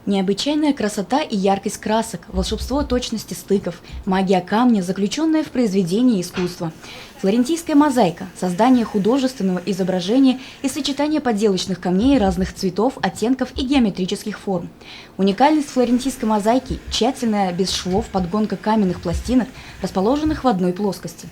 Необычайная красота и яркость красок, волшебство точности стыков, магия камня, заключенная в произведении искусства. Флорентийская мозаика – создание художественного изображения и сочетание поделочных камней разных цветов, оттенков и геометрических форм. Уникальность флорентийской мозаики – тщательная, без швов подгонка каменных пластинок, расположенных в одной плоскости.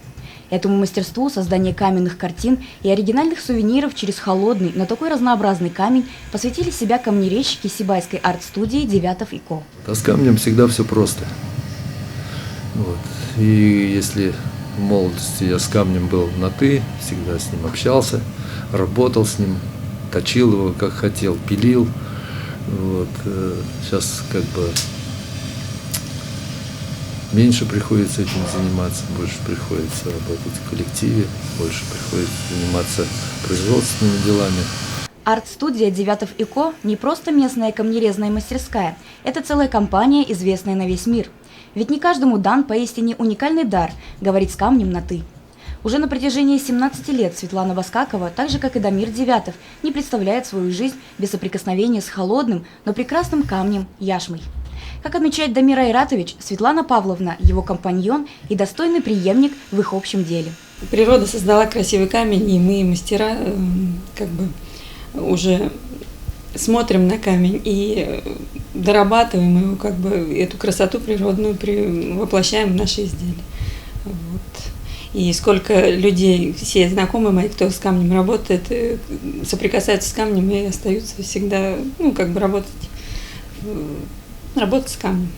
Этому мастерству создание каменных картин и оригинальных сувениров через холодный, но такой разнообразный камень посвятили себя камнерезчики сибайской арт-студии Девятов и Ко. А с камнем всегда все просто. Вот. И если в молодости я с камнем был на «ты», всегда с ним общался, работал с ним, точил его как хотел, пилил. Вот. Сейчас как бы меньше приходится этим заниматься, больше приходится работать в коллективе, больше приходится заниматься производственными делами. Арт-студия Девятов и Ко не просто местная камнерезная мастерская, это целая компания, известная на весь мир. Ведь не каждому дан поистине уникальный дар говорить с камнем на «ты». Уже на протяжении 17 лет Светлана Воскакова, так же как и Дамир Девятов, не представляет свою жизнь без соприкосновения с холодным, но прекрасным камнем яшмой. Как отмечает Дамир Айратович, Светлана Павловна – его компаньон и достойный преемник в их общем деле. Природа создала красивый камень, и мы, мастера, как бы уже смотрим на камень и дорабатываем его, как бы эту красоту природную воплощаем в наши изделия. Вот. И сколько людей, все знакомые мои, кто с камнем работает, соприкасаются с камнем и остаются всегда, как бы работать с камнем.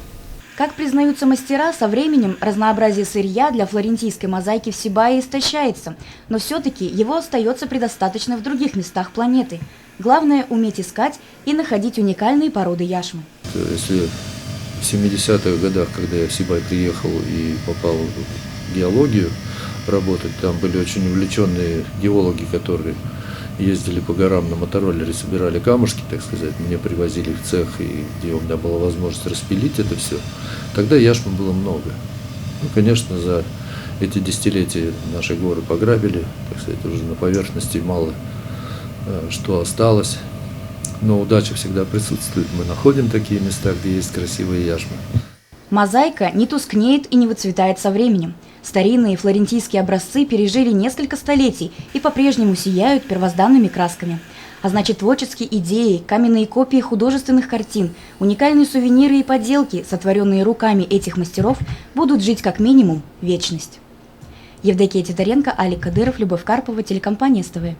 Как признаются мастера, со временем разнообразие сырья для флорентийской мозаики в Сибае истощается, но все-таки его остается предостаточно в других местах планеты. Главное – уметь искать и находить уникальные породы яшмы. Если в 70-х годах, когда я в Сибай приехал и попал в геологию работать, там были очень увлеченные геологи, которые ездили по горам на мотороллере, собирали камушки, так сказать, мне привозили в цех, и где у меня была возможность распилить это все. Тогда яшмы было много. Конечно, за эти десятилетия наши горы пограбили, так сказать, уже на поверхности мало что осталось. Но удача всегда присутствует. Мы находим такие места, где есть красивые яшмы. Мозаика не тускнеет и не выцветает со временем. Старинные флорентийские образцы пережили несколько столетий и по-прежнему сияют первозданными красками. А значит, творческие идеи, каменные копии художественных картин, уникальные сувениры и поделки, сотворенные руками этих мастеров, будут жить как минимум вечность. Евдокия Титаренко, Алик Кадыров, Любовь Карпова, телекомпания СТВ.